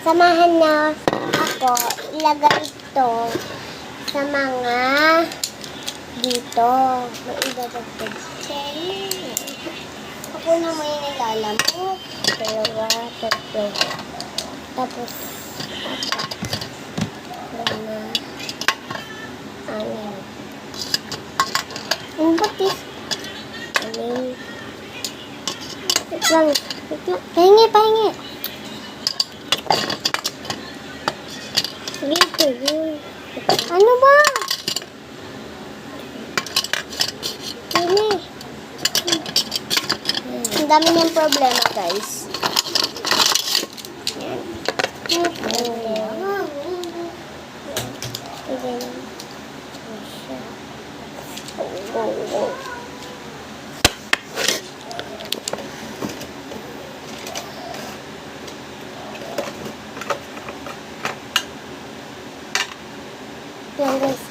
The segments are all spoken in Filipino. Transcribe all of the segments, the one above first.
Samahan na ako ilagay ito sa mga dito. May idadagdag. Ako na may nilalamok. Dalawa, tatlo. Tapos, apat. Lima. Anim. Ang batis. Anim. Wait lang. Pahingi. Dito yun. Ano ba? Ini. Ang dami niyang problema, guys. Yan, guys.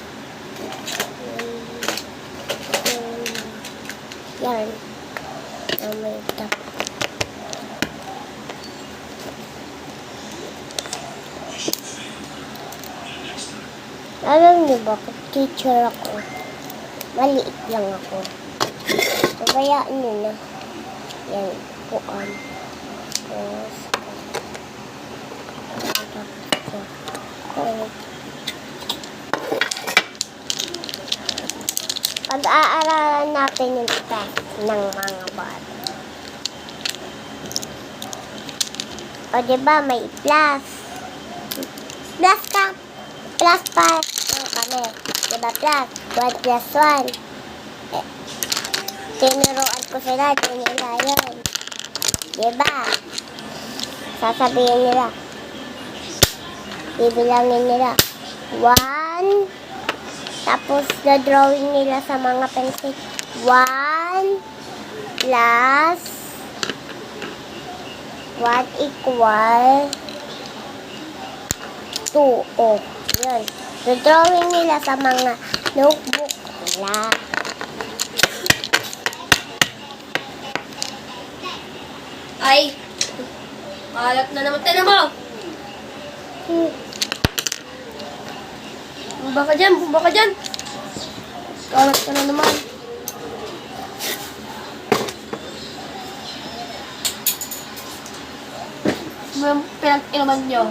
Yan. May tap. Alam niyo ba, teacher ako. Maliit lang ako. Pabayaan niyo na. Yan. Puan. Pag-aaralan natin yung test ng mga bata. O, diba, may plus. Plus ka. Plus pa. Kami. Diba, plus. 1 plus 1. Tinuruan ko sila. Tinila yun. Diba? Sasabihin nila. Bibilangin nila. 1. Tapos, drawing nila sa mga pencil. 1 plus 1 equal 2. Oh, yun. Drawing nila sa mga notebook nila. Ay! Kalat na naman tayo mo! Bumba ka dyan! Kalat ka na naman. Ano yung pinag-inuman nyo?